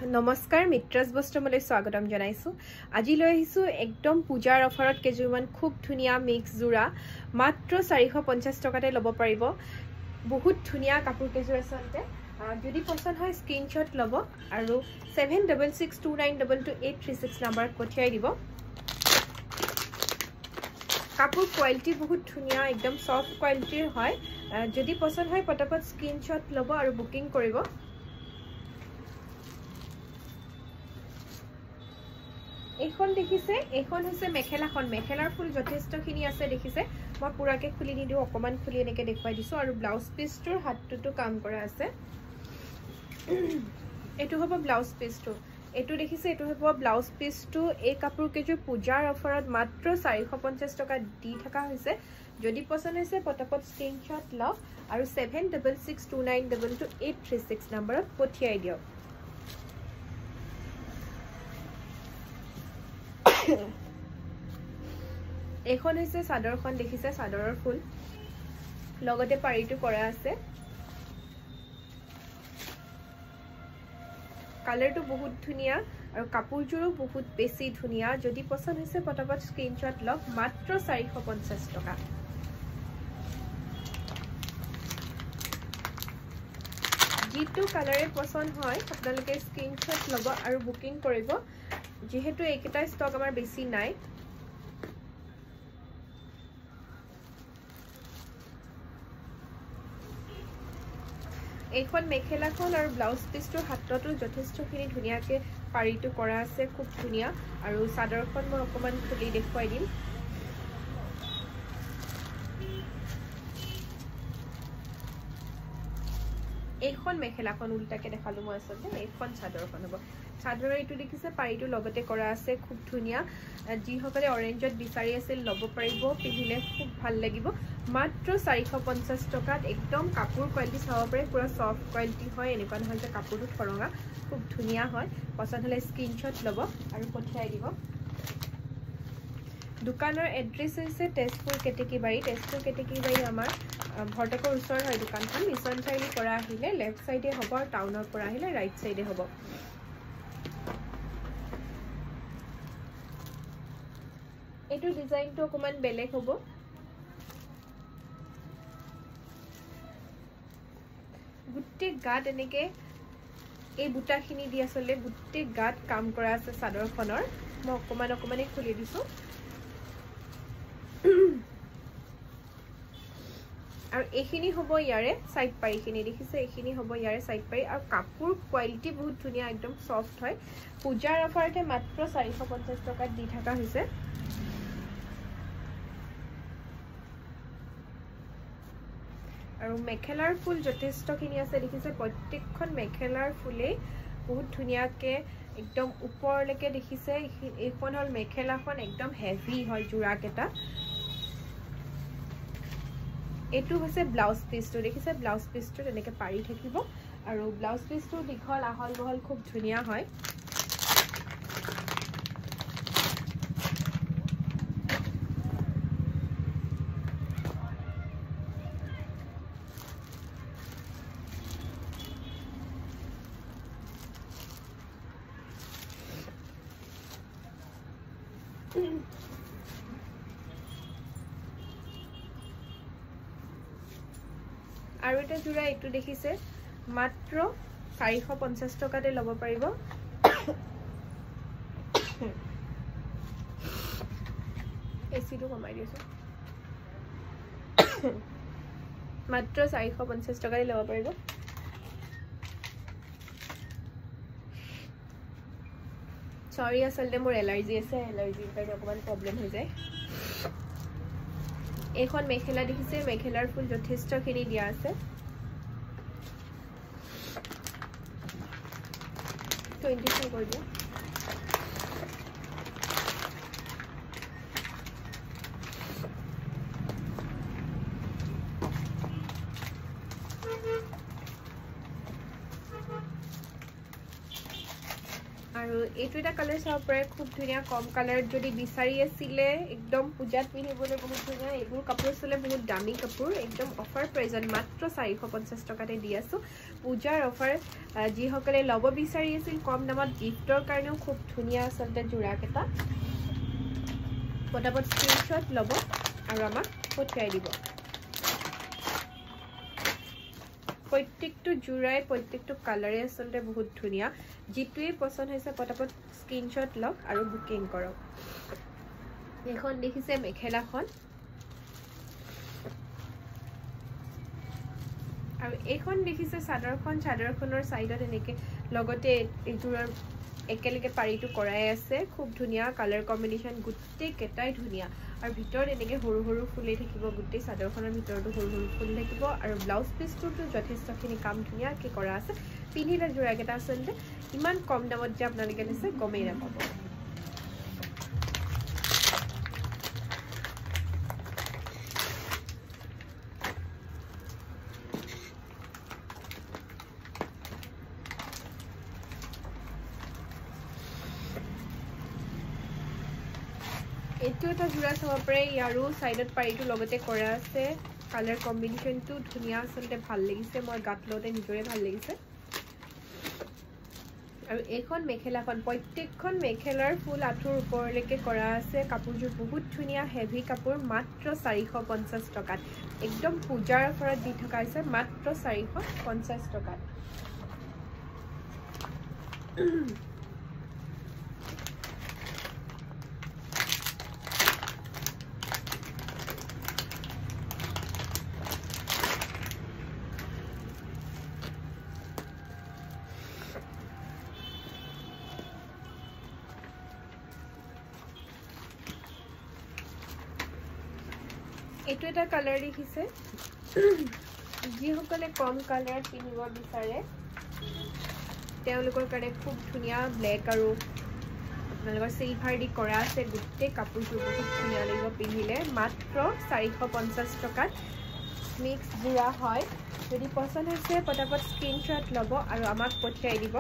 नमस्कार मित्राज बस्त्रमলৈ स्वागतम জনাইছো আজি লৈ আহিছো একদম পূজাৰ অফাৰত কেজুমান খুব ধুনিয়া মিক্স জোৰা মাত্ৰ 450 টকাতে লব পাৰিব বহুত ধুনিয়া কাপোৰ কেজুৰ আছে যদি পছন্দ হয় স্ক্ৰিনশ্বট লব আৰু 7662922836 নম্বৰত পঠিয়াই দিব কাপোৰ কোৱালিটি বহুত ধুনিয়া একদম সফট কোৱালিটিৰ হয় যদি পছন্দ হয় পটাপট স্ক্ৰিনশ্বট লব আৰু বুকিং কৰিব এখন দেখিছে এখন হৈছে মেখেলাখন মেখেলাৰ ফুল যথেষ্টখিনি আছে দেখিছে মই পুৰাকে খুলি নিদিও অকমান খুলি এনেকে দেখুৱাই দিছো আৰু ব্লাউজ পিছটোৰ হাতটো কাম কৰা আছে এটো হ'ব ব্লাউজ পিছটো এটো দেখিছে এটো হ'ব ব্লাউজ পিছটো এই কাপোৰ কেজু পূজাৰ অফাৰত মাত্ৰ 450 টকা দি থকা হৈছে যদি পছন্দ হৈছে পটাপট স্ক্ৰিনশ্বট লও আৰু 7662922836 নম্বৰত পঠিয়াই দিও এখন হৈছে সাদৰখন দেখিছে সাদৰৰ ফুল লগতে পাৰিটো কৰা আছে কালাৰটো বহুত ধুনিয়া আৰু কাপোৰজোৰো বহুত বেছি ধুনিয়া যদি পছন্দ হৈছে পটাপট স্ক্ৰিনশ্বট লওক মাত্ৰ 450 টকা যিটো কালাৰে পছন্দ হয় আপোনালোকে স্ক্ৰিনশ্বট লব আৰু বুকিং কৰিব যেহেতু এইকেটা ষ্টক আমাৰ বেছি নাই এইখন মেখেলাখন আৰু ব্লাউজ পিছটোৰ হাতটো যথেষ্টখিনি ধুনিয়াকে পাৰিটো কৰা আছে খুব ধুনিয়া আৰু সাদৰখন মই অকমান খুলি দেখুৱাই দিম এইখন মেখেলাখন উল্টাকে দেখালো মই আছতে এইখন সাদৰখন হ'ব সাদৰৰ এইটো দেখিছে পাৰিটো লগতে কৰা আছে খুব ধুনিয়া যি সকলে অৰেঞ্জত বিচাৰি আছিল লব পাৰিব পিহিলে খুব ভাল লাগিব মাত্ৰ 450 টকাত একদম কাপোৰ কোৱালিটি চাব পাৰে পুৰা সফট কোৱালিটি হয় এনেকুৱা নহয় যে কাপোৰটো ঠৰঙা খুব ধুনিয়া হয় পছন্দ হলে স্ক্ৰিনশ্বট লব আৰু পঠিয়াই দিব দোকানৰ এড্ৰেছ হৈছে তেজপুৰ কেটেকিবাৰী আমাৰ ভৰ্তকৰ ওচৰ হয় দোকানখন মিছন চাইলি পৰা আহিলে লেফট সাইডে হ'ব আৰু টাউনৰ পৰা আহিলে ৰাইট সাইডে হ'ব এটো ডিজাইনটো অকমান বেলেগ হ'ব গুটে গাত এনেকে এই বুটাখিনি দি আসলে গুটে গাত কাম কৰা আছে সাদৰখনৰ মই অকমানে খুলি দিছো আৰু এইখিনি হ'ব ইয়াৰে সাইড পাৰিখিনি দেখিছে এইখিনি হ'ব ইয়াৰে সাইড পাৰি আৰু কাপোৰ কোৱালিটি বহুত ধুনিয়া একদম সফট হয় পূজাৰ অফাৰতে মাত্ৰ 450 টকা দি থকা হৈছে আৰু মেখেলাৰ ফুল যথেষ্টখিনি আছে দেখিছে প্ৰত্যেকখন মেখেলাৰ ফুলে বহুত ধুনিয়াকে একদম ওপৰলৈকে দেখিছে এইখন হল মেখেলাখন একদম হেভি হয় জোৰাকেটা এটো হৈছে ব্লাউজ পিছটো দেখিছে ব্লাউজ পিছটো এনেকে পাৰি থাকিব আৰু ব্লাউজ পিছটো দীঘল আহল বহল খুব ধুনিয়া হয় আৰু এটা জোৰা এটো দেখিছে মাত্ৰ 450 টকাতে লব পাৰিব এচিটো কমাই দিছো মাত্ৰ 450 টকাতে লব পাৰিব সৰি আসলে মোৰ এলাৰ্জি আছে এলাৰ্জিৰ কাৰণে অকমান প্ৰবলেম হৈ যায় এখন মেখেলা দেখিছে মেখেলাৰ ফুল যথেষ্টখিনি দিয়া আছে 25 কৰি দিও আৰু এইটো এটা কালাৰ চাব পাৰে খুব ধুনীয়া কম কালাৰ যদি বিচাৰি আছিলে একদম পূজাত পিন্ধিবলৈ বহুত ধুনীয়া এইবোৰ কাপোৰ চলে বহুত দামী কাপোৰ একদম অফাৰ প্ৰাইজত মাত্ৰ 450 টকাতে দি আছো পূজাৰ অফাৰ যিসকলে ল'ব বিচাৰি আছিল কম দামত গিফটৰ কাৰণেও খুব ধুনীয়া আচলতে জোৰা কেটা পটাপট স্ক্ৰিনশ্বট ল'ব আৰু আমাক পঠিয়াই দিব প্ৰত্যেকটো জোৰাই প্ৰত্যেকটো কালাৰে আচলতে বহুত ধুনীয়া যিটোৱে পছন্দ হৈছে পটাপট স্ক্ৰিনশ্বট লওক আৰু বুকিং কৰক এখন দেখিছে মেখেলাখন আৰু এখন দেখিছে চাদৰখনৰ সাইডত এনেকে লগতে এজোৰৰ একেলগে পাৰিটো কৰাই আছে খুব ধুনীয়া কালাৰ কম্বিনেশন গুটে কেটাই ধুনীয়া আৰু ভিতৰত এনেকে সৰু সৰু ফুলে থাকিব গুটে চাদৰখনৰ ভিতৰটো সৰু সৰু ফুল থাকিব আৰু ব্লাউজ পিছটো যথেষ্টখিনি কাম ধুনীয়াকৈ কৰা আছে পিন্ধিলে জোৰা কেটা আচলতে ইমান কম দামত যে আপোনালোকে দিছে গমেই নাপাব এইটো এটা জোৰা চাব পাৰে ইয়াৰো সাইডত পাৰিটো লগতে কৰা আছে কালাৰ কম্বিনেশনটো ধুনীয়া আচলতে ভাল লাগিছে মই গাত লওঁতে নিজৰে ভাল লাগিছে আৰু এইখন মেখেলাখন প্ৰত্যেকখন মেখেলাৰ ফুল আঁঠুৰ ওপৰলৈকে কৰা আছে কাপোৰযোৰ বহুত ধুনীয়া হেভি কাপোৰ মাত্ৰ 450 টকাত একদম পূজাৰ অফাৰত দি থকা হৈছে মাত্ৰ 450 টকাত এইটো এটা কালাৰ দেখিছে যিসকলে কম কালাৰ পিন্ধিব বিচাৰে তেওঁলোকৰ কাৰণে খুব ধুনীয়া ব্লেক আৰু আপোনালোকৰ সিলভাৰ দি কৰা আছে গুটে কাপোৰটো বহুত ধুনীয়া লাগিব পিন্ধিলে মাত্ৰ 450 টকাত মিক্স জোৰা হয় যদি পছন্দ হৈছে পটাপট স্ক্ৰিনশ্বট ল'ব আৰু আমাক পঠিয়াই দিব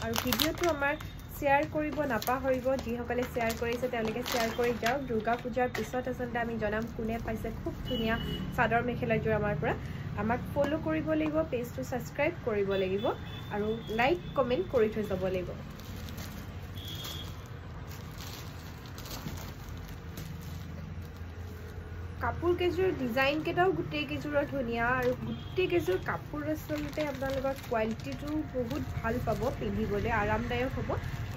আৰু ভিডিঅ'টো আমাৰ শেয়াৰ কৰিব নাপাহৰিব যিসকলে শেয়াৰ কৰিছে তেওঁলোকে শেয়াৰ কৰি যাওক দুৰ্গা পূজাৰ পিছত আচলতে আমি জনাম কোনে পাইছে খুব ধুনীয়া চাদৰ মেখেলাযোৰ আমাৰ পৰা আমাক ফলো কৰিব লাগিব পেজটো সাবস্ক্ৰাইব কৰিব লাগিব আৰু লাইক কমেন্ট কৰি থৈ যাব লাগিব কাপোৰ কেজুৰ ডিজাইন কেটাও গুটে কেজুৰ ধুনীয়া আৰু গুটে কেজুৰ কাপোৰ আচলতে আপোনালোকৰ কোৱালিটিটো বহুত ভাল পাব পিন্ধিবলৈ আৰামদায়ক হ'ব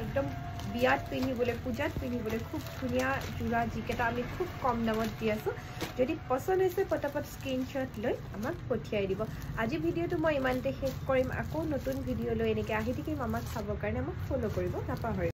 একদম বিয়াত পিন্ধিবলৈ পূজাত পিন্ধিবলৈ খুব ধুনীয়া জোৰা যিকেটা আমি খুব কম দামত দি আছো যদি পছন্দ হৈছে পটাপট স্ক্ৰিনশ্বট লৈ আমাক পঠিয়াই দিব আজি ভিডিঅ'টো মই ইমানতে শেষ কৰিম আকৌ নতুন ভিডিঅ' লৈ এনেকৈ আহি থাকিম আমাক চাবৰ কাৰণে আমাক ফলো কৰিব নাপাহৰিব